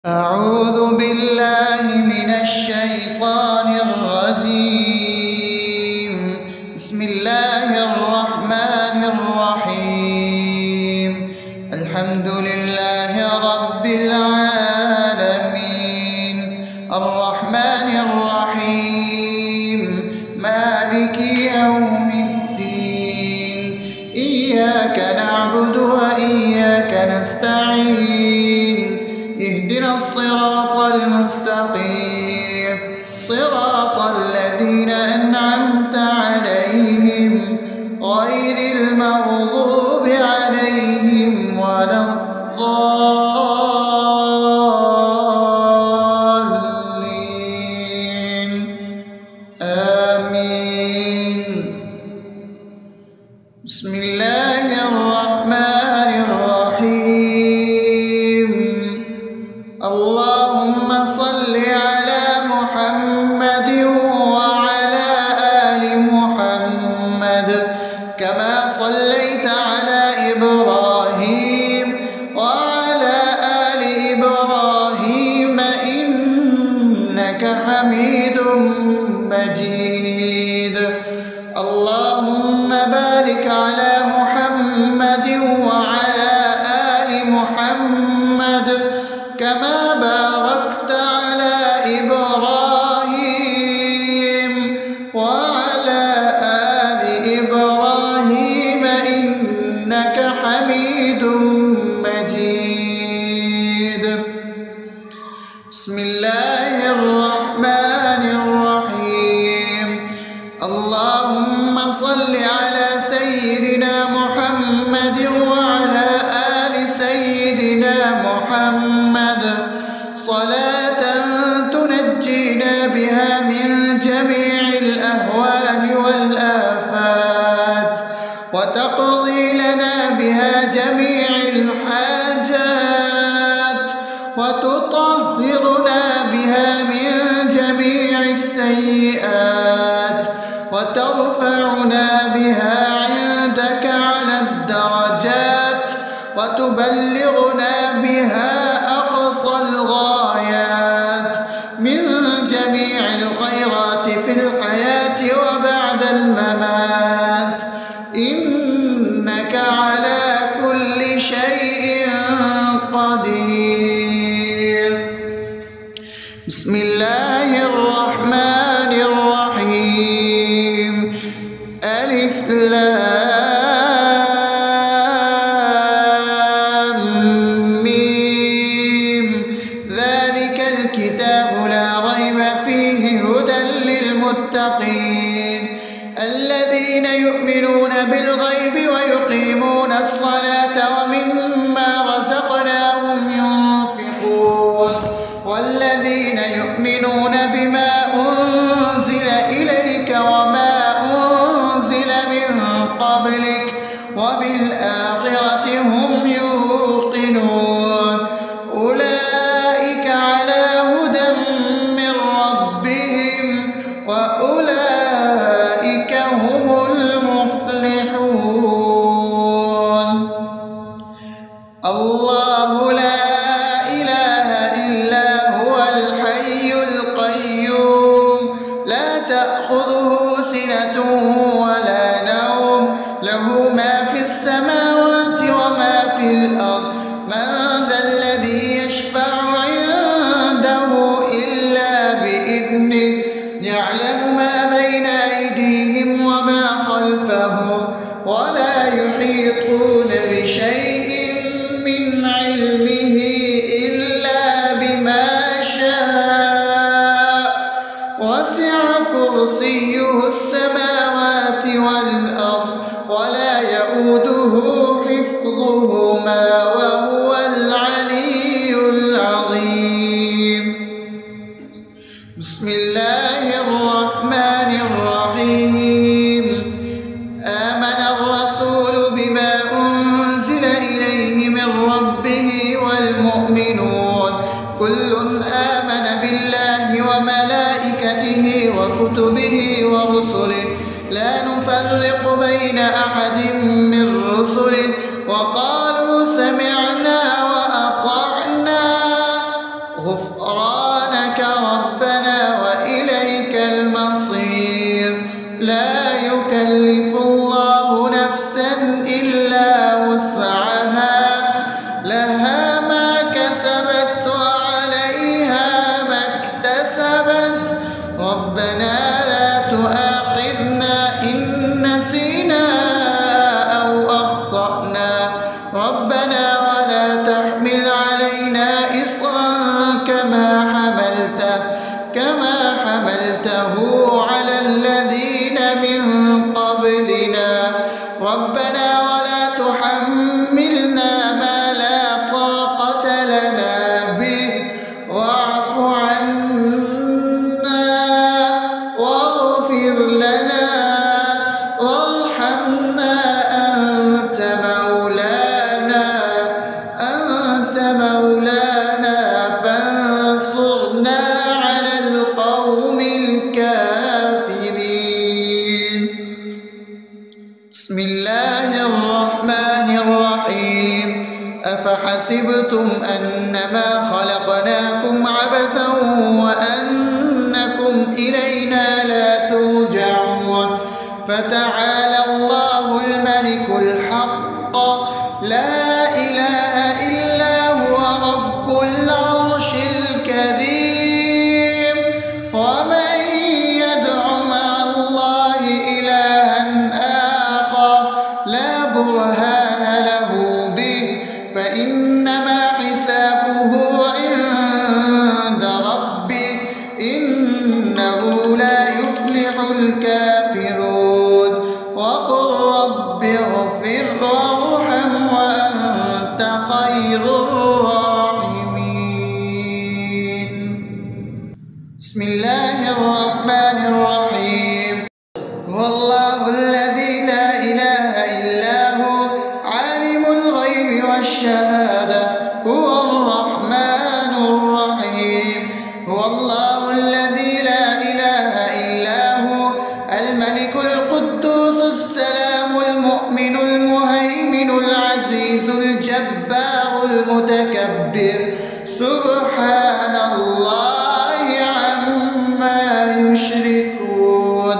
أعوذ بالله من الشيطان الرجيم. بسم الله الرحمن الرحيم. الحمد لله رب العالمين، الرحمن الرحيم، مالك يوم الدين. إياك نعبد وإياك نستعين. اهدنا الصراط المستقيم، صراط الذين أنعمت عليهم غير المغضوب عليهم ولا الضالين. آمين. بسم الله الرحمن الرحيم. اللهم صل على محمد وعلى آل محمد كما صليت على إبراهيم وعلى آل إبراهيم إنك حميد مجيد. اللهم بارك على محمد وعلى آل محمد كما باركت على إبراهيم وعلى آل إبراهيم إنك حميد مجيد. بسم الله الرحمن الرحيم. اللهم صل على سيدنا محمد وعلى آل سيدنا محمد صلاة تنجينا بها من جميع الأهوال والآفات وتقضي لنا بها جميع الحاجات وتطهرنا بها من جميع السيئات وترفعنا بها عندك على الدرجات وتبلغنا بها أقصى الغايات من جميع الخيرات في الحياة وبعد الممات، إنك على كل شيء قدير. بسم الله الرحمن الرحيم. ألف لام ميم. ذلك الكتاب لا ريب فيه هدى للمتقين الذين يؤمنون بالغيب ويقيمون الصلاة ومما رزقناهم ينفقون والذين يؤمنون بما أنزل إليك وما أنزل من قبلك وبالآخرة هم يوقنون أولئك على هدى من ربهم وأولئك هم المفلحون. الله لا إله إلا هو الحي القيوم لا تأخذه سنة ولا نوم له ما في السماوات وما في الأرض. من ذا الذي يشفع عنده إلا بإذنه يعلم ما بين أيديهم وما خلفهم ولا يحيطون بشيء من علمه إلا بما شاء وسع كرسيه السماوات والأرض ولا يؤوده حفظهما وهو العلي العظيم. بسم الله الرحمن الرحيم. آمن الرسول بما أنزل إليه من ربه والمؤمنون كل آمن بالله وملائكته وكتبه ورسله لا نفرق بين أحد من رسله وقالوا سمعنا وأطعنا إصرا كما حملته على الذين من قبلنا ربنا ولا تحملنا ما لا طاقة لنا به واعف عنا واغفر لنا وارحمنا أنت مولانا فانصرنا على القوم الكافرين. بسم الله الرحمن الرحيم أفحسبتم أنما خلقناكم عبثا وأنكم إلينا لا ترجعون فتعالى الله الملك الحق لا إله إلا هو رب العرش الكريم ومن يدع مع الله إلها آخر لا برهان له به فإنما حسابه عند ربه إنه لا يفلح الكافرون وقل رب اغفر وارحم وأنت خير الراحمين. بسم الله الرحمن الرحيم هو الله الذي لا إله إلا هو عالم الغيب والشهادة هو الرحمن الرحيم هو الله الذي لا إله إلا هو الملك القدوس السلام المؤمن المهيمن العزيز الجبار المتكبر سبحان الله عما يشركون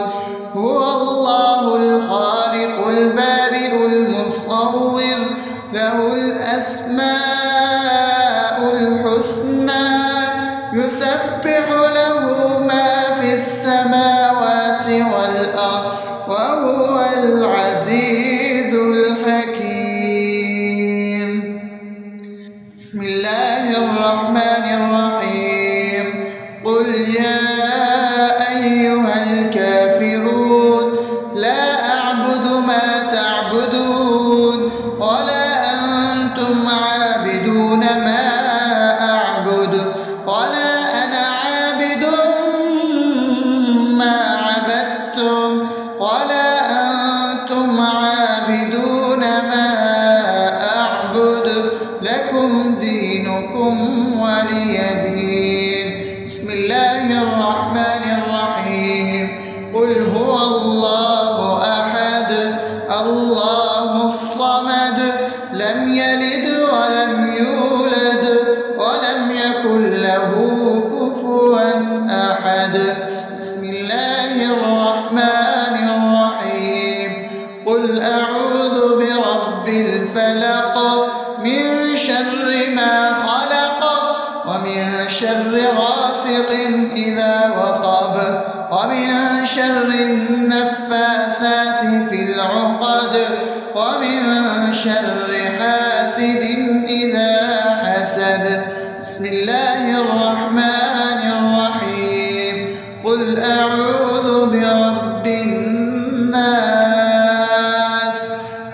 هو الله الخالق البارئ المصور له الأسماء الحسنى يسبح له ما في السماوات والأرض وهو العزيز الحكيم. بسم الله الرحمن الرحيم قل يا أيها الكافرون لا أعبد ما تعبدون ولا أنتم عابدون ما أعبد ولا أنا عابد ما عبدتم ولا أنتم عابدون ما أعبد لكم دينكم ولي دين. بسم الله الرحمن الرحيم قل هو الله أحد الله الصمد لم يلد ولم يولد ولم يكن له كفوا أحد. بسم الله الرحمن الرحيم قل أعوذ برب الفلق من شر ما خلق ومن شر غاسق إذا وقب ومن شر النفاثات في العقد ومن شر حاسد إذا حسد. بسم الله الرحمن الرحيم قل أعوذ برب الناس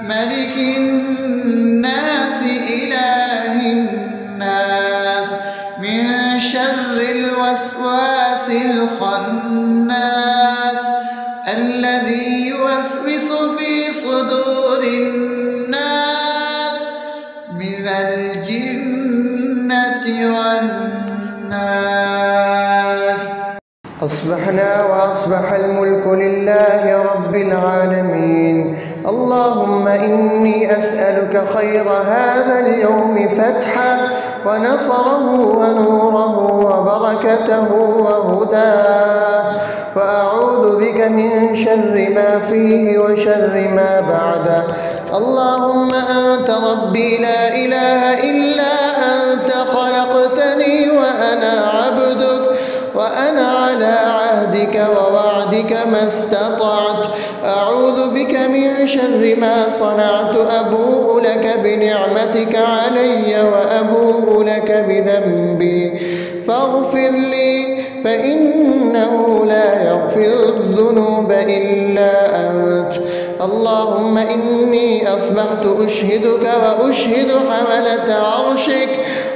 ملك الناس إله الناس من شر الوسواس الخناس الذي يوسوس في صدور الناس من الجنة والناس. أصبحنا وأصبح الملك لله رب العالمين. اللهم إني أسألك خير هذا اليوم فتحه ونصره ونوره وبركته وهداه وأعوذ بك من شر ما فيه وشر ما بعده. اللهم أنت ربي لا إله إلا أنت خلقتني وأنا عبدك وأنا على عهدك ووعدك طاعتك ما استطعت، أعوذ بك من شر ما صنعت، أبوء لك بنعمتك علي وأبوء لك بذنبي فاغفر لي فإنه لا يغفر الذنوب إلا أنت. اللهم إني أصبحت أشهدك وأشهد حملة عرشك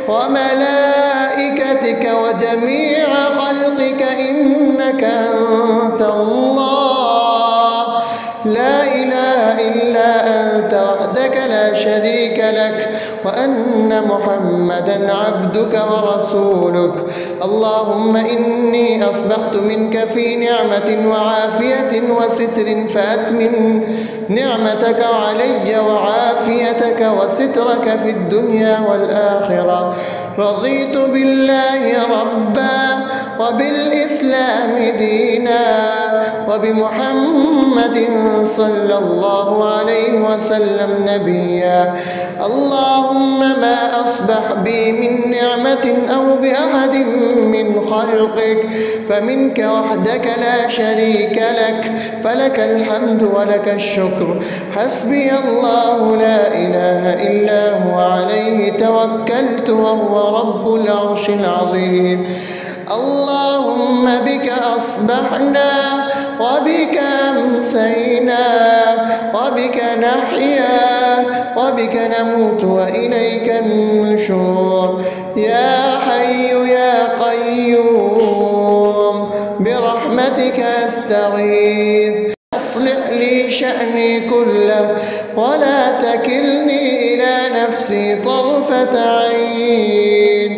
وملائكتك وجميع خلقك إنك أنت الله لا إله إلا أنت وحدك لا شريك لك، وأن محمدا عبدك ورسولك. اللهم إني أصبحت منك في نعمة وعافية وستر فأتمم نعمتك علي وعافيتك وسترك في الدنيا والآخرة. رضيت بالله ربا وبالإسلام دينا وبمحمد صلى الله عليه وسلم نبيا. اللهم ما أصبح بي من نعمة أو بأحد من خلقك فمنك وحدك لا شريك لك، فلك الحمد ولك الشكر. حسبي الله لا إله إلا هو عليه توكلت وهو رب العرش العظيم. اللهم بك أصبحنا وبك أمسينا وبك نحيا وبك نموت وإليك النشور. يا حي يا قيوم برحمتك أستغيث، أصلح لي شأني كله ولا تكلني إلى نفسي طرفة عين.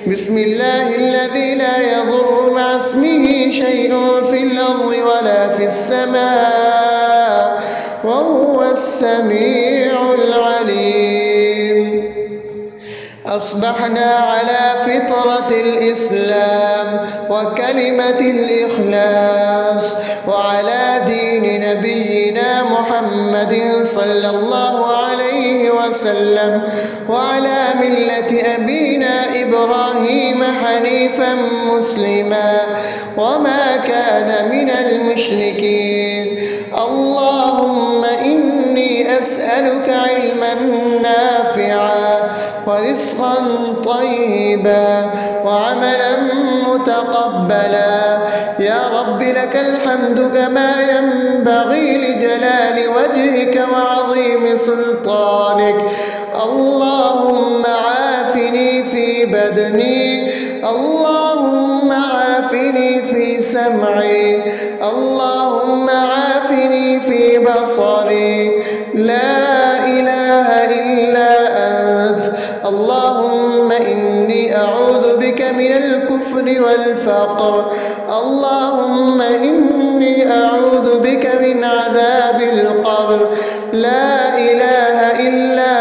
بسم الله الذي لا يضر مع اسمه شيء في الأرض ولا في السماء وهو السميع العليم. أصبحنا على فطرة الإسلام وكلمة الإخلاص وعلى دين نبينا محمد صلى الله عليه وسلم وعلى ملة أبينا إبراهيم حنيفا مسلما وما كان من المشركين. اللهم إني أسألك علما نافعا ورزقا طيبا وعملا متقبلا. يا رب لك الحمد كما ينبغي لجلال وجهك وعظيم سلطانك. اللهم عافني في بدني، اللهم عافني في سمعي، اللهم عافني في بصري. لا إله إلا أنت. اللهم إني أعوذ بك من الكفر والفقر. اللهم إني أعوذ بك من عذاب القبر. لا إله إلا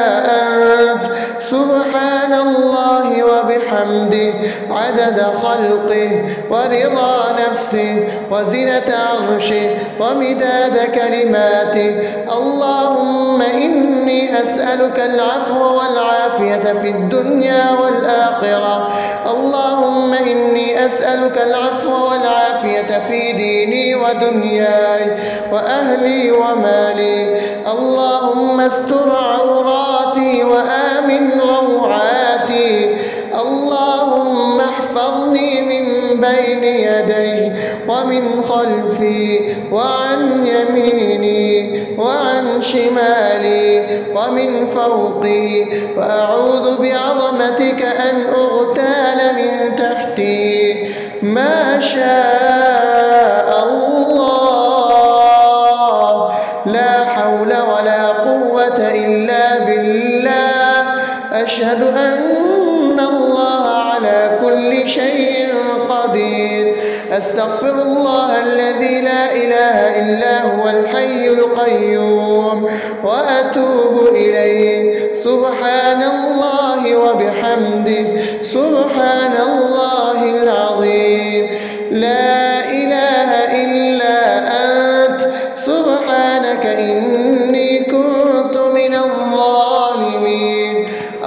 أنت. سبحان الله وبحمده عدد خلقه ورضا نفسه وزنة عرشه ومداد كلماته. اللهم إني أسألك العفو والعافية في الدنيا والآخرة. اللهم إني أسألك العفو والعافية في ديني ودنياي وأهلي ومالي. اللهم استر عوراتي وآمن روعاتي. اللهم احفظني من بين يدي ومن خلفي وعن يميني وعن شمالي ومن فوقي، وأعوذ بعظمتك أن أغتال من تحتي. ما شاء الله، لا حول ولا قوة إلا بالله. أشهد أن الله على كل شيء قدير. أستغفر الله الذي لا إله إلا هو الحي القيوم وأتوب إليه. سبحان الله وبحمده سبحان الله العظيم. لا إله إلا أنت. سبحانك إني كنت من الظالمين.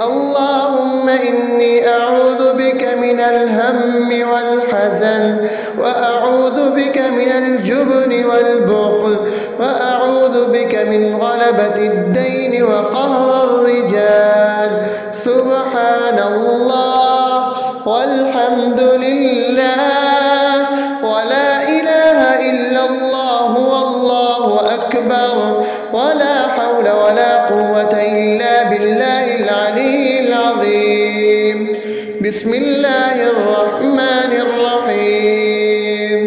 اللهم إني أعوذ بك من من الهم والحزن، وأعوذ بك من الجبن والبخل، وأعوذ بك من غلبة الدين وقهر الرجال. سبحان الله والحمد لله ولا إله إلا الله والله أكبر، ولا حول ولا قوة إلا بالله العلي العظيم. بسم الله الرحمن الرحيم.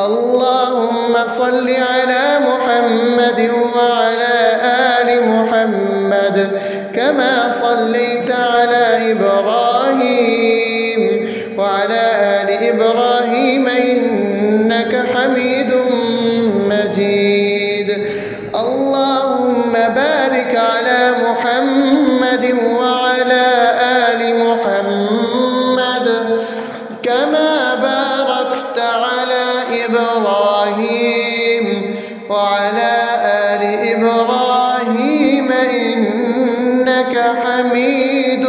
اللهم صل على محمد وعلى آل محمد كما صليت على إبراهيم وعلى آل إبراهيم إنك حميد مجيد. اللهم بارك على محمد وعلى آل محمد كما باركت على إبراهيم وعلى آل إبراهيم إنك حميد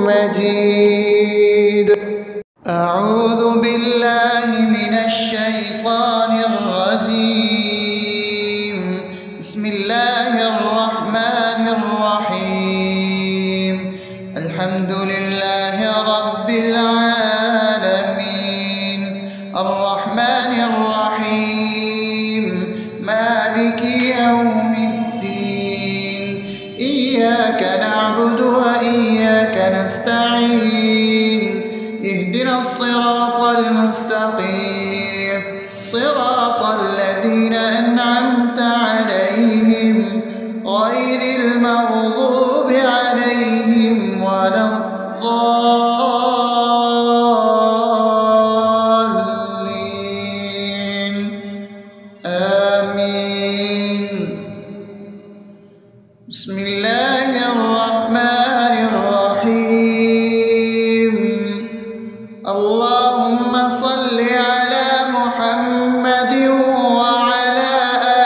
مجيد. أعوذ بالله من الشيطان الرجيم. بسم الله الرحمن الرحيم. الحمد لله رب العالمين الرحمن الرحيم مالك يوم الدين. إياك نعبد وإياك نستعين. اهدنا الصراط المستقيم صراط الذين أنعمت عليهم غير المغضوب عليهم ولا الضالين. آمين. بسم الله الرحمن الرحيم. اللهم صل على محمد وعلى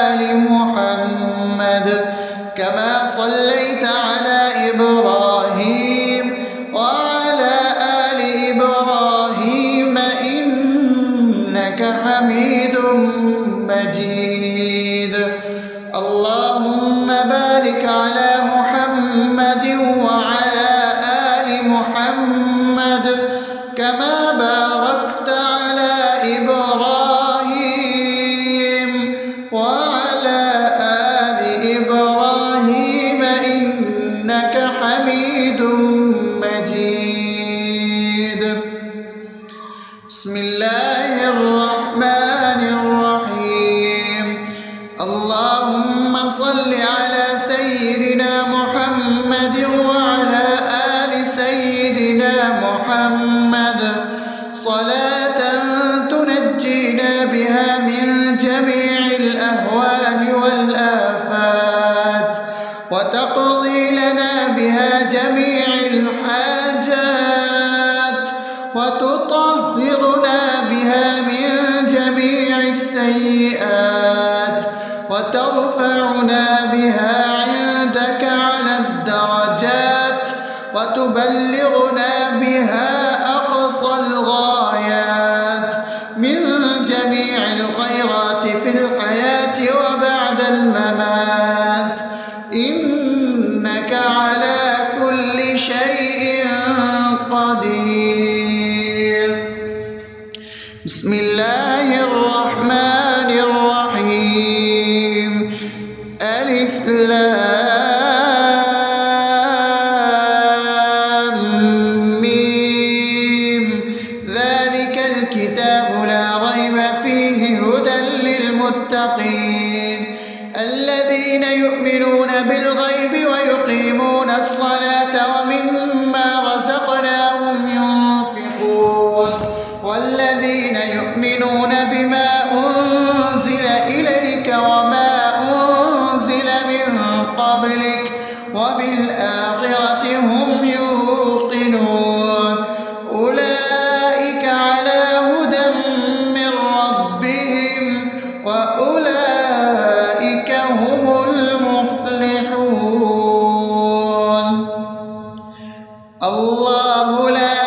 آل محمد كما صليت على إبراهيم وعلى آل إبراهيم إنك حميد مجيد. اللهم بارك على محمد وعلى آل محمد كما باركت على إبراهيم وعلى آل إبراهيم إنك حميد مجيد. بسم الله الرحمن الرحيم. اللهم صل على سيدنا محمد وعلى آل سيدنا محمد صلاة تنجينا بها من جميع الأهوال والآفات وتقضي لنا بها جميع الحاجات وتطهرنا بها من جميع السيئات وترفعنا بها عندك على الدرجات وتبلغنا بها أقصى الغايات من جميع الخيرات في الحياة وبعد الممات إنك على كل شيء قدير. بسم الله الرحمن الرحيم. ألف لام ميم. ذلك الكتاب لا ريب فيه هدى للمتقين الذين يؤمنون بالغيب ويقيمون الصلاة ومما رزقناهم ينفقون والذين يؤمنون بما أنزل إليك وما أنزل من قبلك وبالآخرة هم يوقنون أولئك على هدى من ربهم وأولئك هم المفلحون. الله لا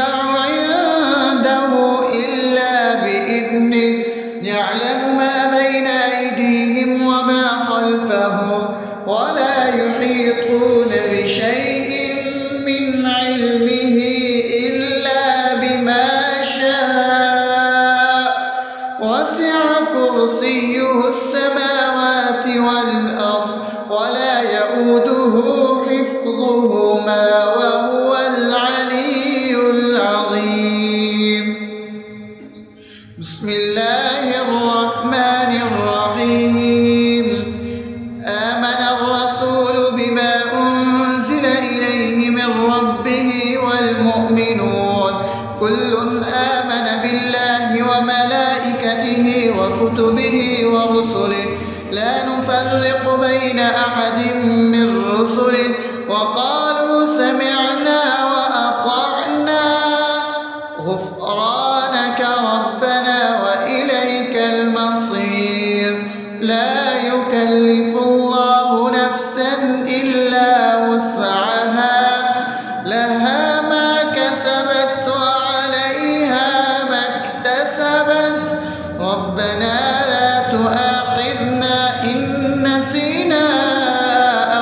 يشفع عنده إلا بإذنه يعلم ما بين أيديهم وما خلفهم ولا يحيطون بشيء من علمه إلا بما شاء وسع كرسيه السماوات والأرض ولا يئوده حفظهما وهو العلي العظيم. بسم الله الرحمن الرحيم. آمن الرسول بما أنزل إليه من ربه والمؤمنون كل آمن بالله وملائكته وكتبه ورسله لا نفرق بين أحد من رسله وقالوا سمعنا وأطعنا غفرانك ربنا وإليك المصير. لا يكلف الله نفسا إلا وسعها لها ما كسبت وعليها ما اكتسبت ربنا لا تؤاخذنا إن نسينا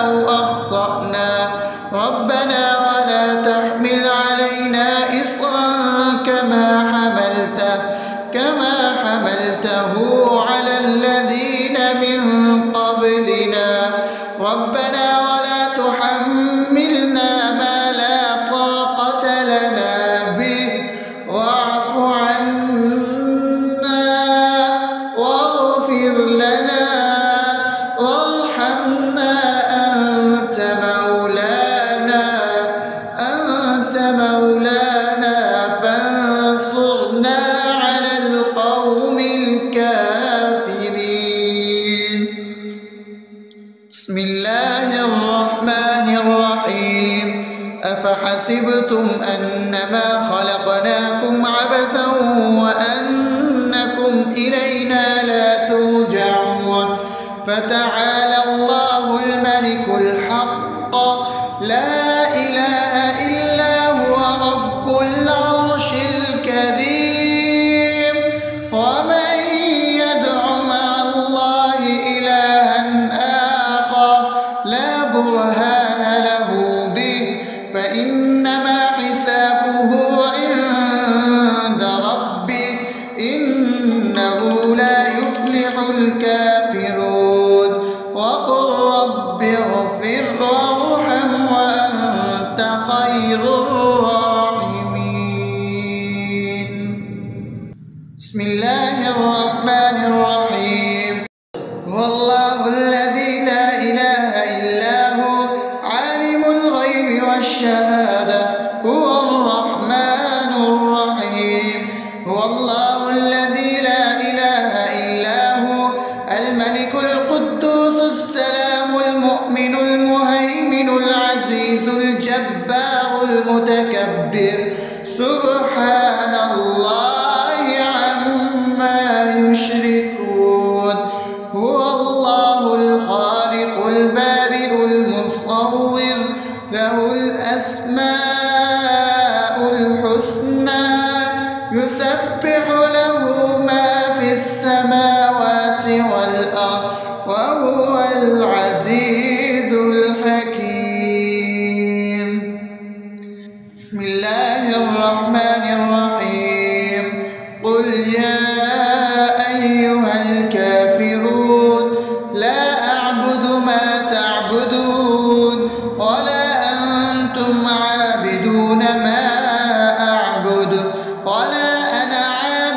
أو أخطأنا ربنا ولا تحمل علينا إصرا كما حملته على الذين من قبلنا ربنا ولا تحملنا ما لا طاقة لنا به واعف عنا واغفر لنا وارحمنا أنت مولانا فانصرنا على القوم الكافرين. بسم الله الرحمن الرحيم. أفحسبتم أنما خلقناكم عبثا وأنكم إلينا لا ترجعون فتعالى الله الملك الحق لا إله إلا هو رب العرش الكريم. ومن يدع مع الله إلها آخر لا برهان له به فإنما حسابه عند ربه إنه لا يفلح الكافرون. وقل رب اغفر وارحم وأنت خير الراحمين. بسم الله الرحمن الرحيم. هو الله الذي لا إله إلا هو عالم الغيب والشهادة هو الرحمن الرحيم. هو الله الذي لا إله إلا هو الملك القدوس السلام المؤمن المهيمن العزيز الجبار المتكبر سبحان الله عما يشركون. هو الله الخالق البارئ المصور له الأسماء الحسنى يسبح له ما في السماوات والأرض وهو العزيز الحكيم. بسم الله الرحمن الرحيم. قل يا أيها الكافرون لا أعبد ما تعبدون ولا أنتم عابدون ما أعبد ولا أنا عابد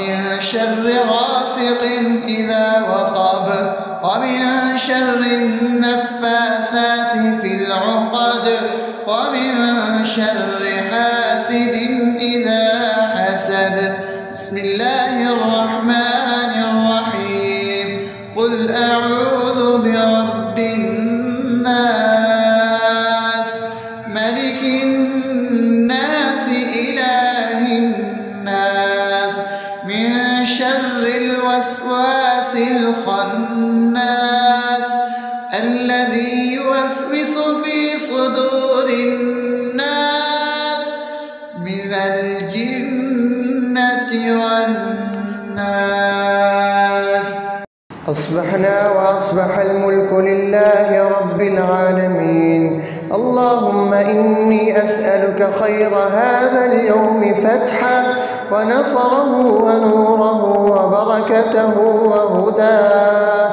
ومن شر غاسق إذا وقب ومن شر النفاثات في العقد ومن شر حاسد إذا حسد. بسم الله الرحمن الرحيم. قل أعوذ برب الناس ملك الناس إله الناس من شر الوسواس الخناس الذي يوسوس في صدور الناس من الجنة والناس. أصبحنا وأصبح الملك لله رب العالمين. اللهم إني أسألك خير هذا اليوم فتحه ونصره ونوره وبركته وهداه،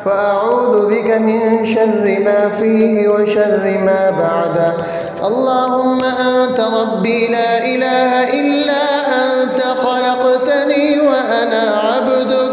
وأعوذ بك من شر ما فيه وشر ما بعده. اللهم أنت ربي لا إله إلا أنت، خلقتني وأنا عبدك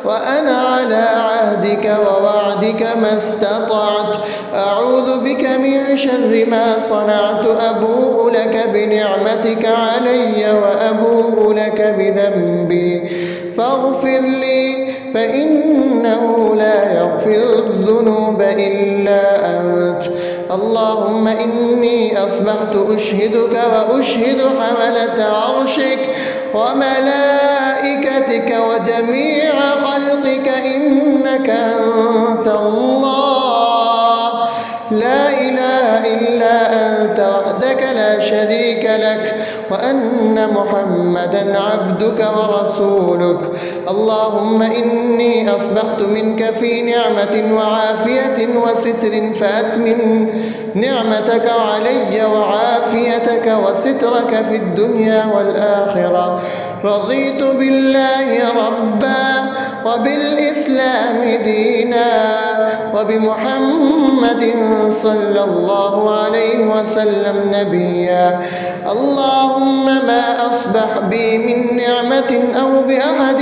وأنا على عهدك ووعدك ما استطعت. أعوذ بك من شر ما صنعت، أبوء لك بنعمتك علي وأبوء لك بذنبي فاغفر لي، فإنه لا يغفر الذنوب إلا أنت. اللهم إني أصبحت أشهدك وأشهد حملة عرشك وملائكتك وجميع خلقك إنك أنت الله لا إله إلا أنت وحدك لا شريك لك، وأن محمدا عبدك ورسولك. اللهم إني أصبحت منك في نعمة وعافية وستر، فأتمم نعمتك علي وعافيتك وسترك في الدنيا والآخرة. رضيت بالله ربا وبالإسلام دينا وبمحمد صلى الله عليه وسلم نبيا. اللهم ما أصبح بي من نعمة أو بأحد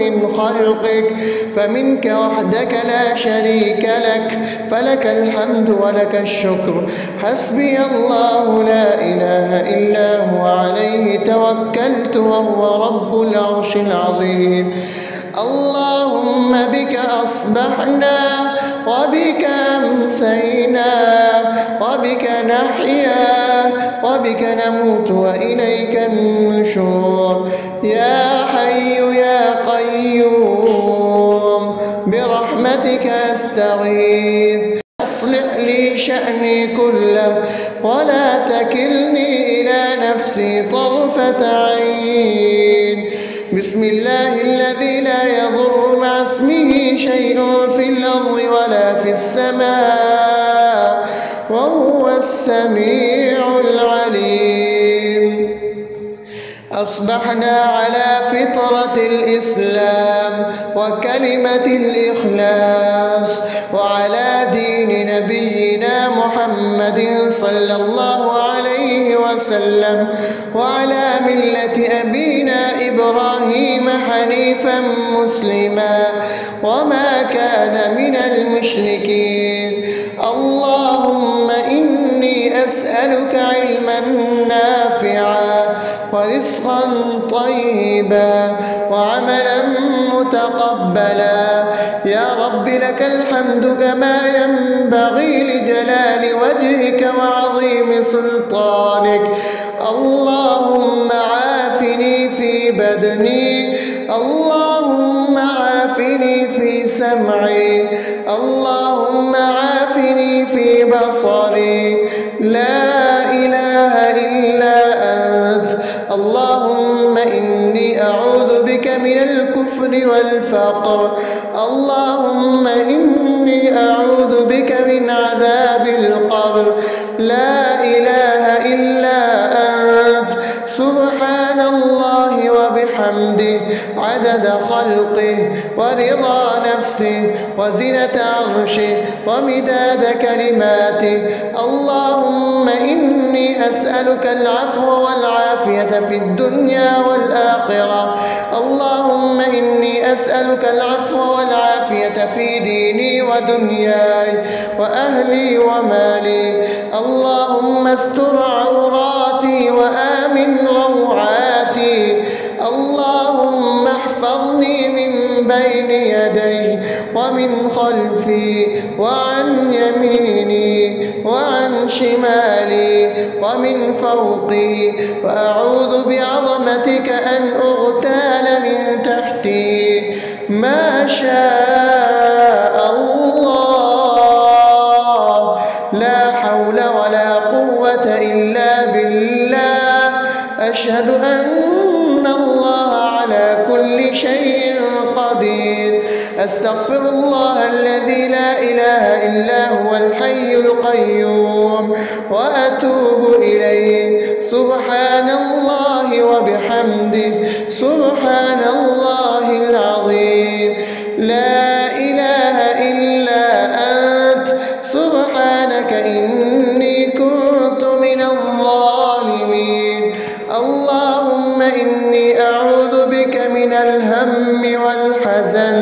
من خلقك فمنك وحدك لا شريك لك، فلك الحمد ولك الشكر. حسبي الله لا إله إلا هو عليه توكلت وهو رب العرش العظيم. اللهم بك أصبحنا وبك أمسينا وبك نحيا وبك نموت وإليك النشور. يا حي يا قيوم برحمتك أستغيث، أصلح لي شأني كله ولا تكلني إلى نفسي طرفة عين. بسم الله الذي لا يضر مع اسمه شيء في الأرض ولا في السماء وهو السميع العليم. أصبحنا على فطرة الإسلام وكلمة الإخلاص وعلى دين نبينا محمد صلى الله عليه وسلم وعلى ملة أبينا إبراهيم حنيفا مسلما وما كان من المشركين. اللهم إني أسألك علما نافعا ورزقا طيبا وعملا متقبلا. يا رب لك الحمد كما ينبغي لجلال وجهك وعظيم سلطانك. اللهم عافني في بدني، اللهم عافني في سمعي، اللهم عافني في بصري. لا إله إلا أنت. اللهم إني أعوذ بك من الكفر والفقر. اللهم إني أعوذ بك من عذاب القبر. لا إله إلا أنت. سبحان الله وبحمده عبده عدد خلقه ورضا نفسه وزنة عرشه ومداد كلماته. اللهم إني أسألك العفو والعافية في الدنيا والآخرة. اللهم إني أسألك العفو والعافية في ديني ودنياي وأهلي ومالي. اللهم استر عوراتي وآمن روعاتي. اللهم احفظني من بين يدي ومن خلفي وعن يميني وعن شمالي ومن فوقي، وأعوذ بعظمتك أن أغتال من تحتي. ما شاء الله، لا حول ولا قوة إلا بالله. أشهد أن الله على كل شيء قدير. أستغفر الله الذي لا إله إلا هو الحي القيوم وأتوب إليه. سبحان الله وبحمده، سبحان الله العظيم. لا إله إلا أنت، سبحانك إني كنت من الظالمين. اللهم إني أعوذ بك من الهم والحزن،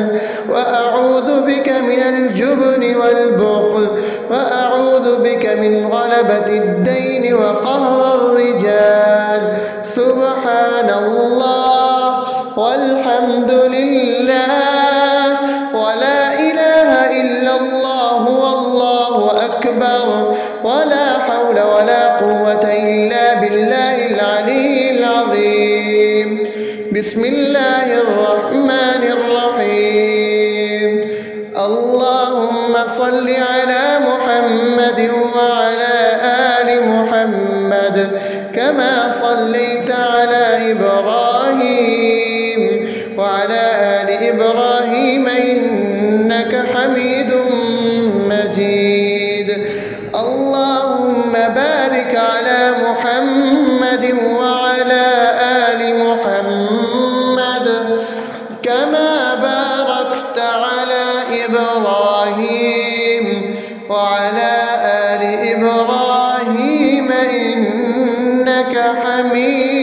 وأعوذ بك من الجبن والبخل، وأعوذ بك من غلبة الدين وقهر الرجال. سبحان الله والحمد لله ولا إله إلا الله والله أكبر، ولا حول ولا قوة إلا بالله العلي العظيم. بسم الله الرحمن الرحيم. اللهم صل على محمد وعلى آل محمد كما صليت على إبراهيم وعلى آل إبراهيم إنك حميد مجيد. اللهم بارك على محمد وعلى آل محمد كما باركت على إبراهيم وعلى آل إبراهيم إنك حميد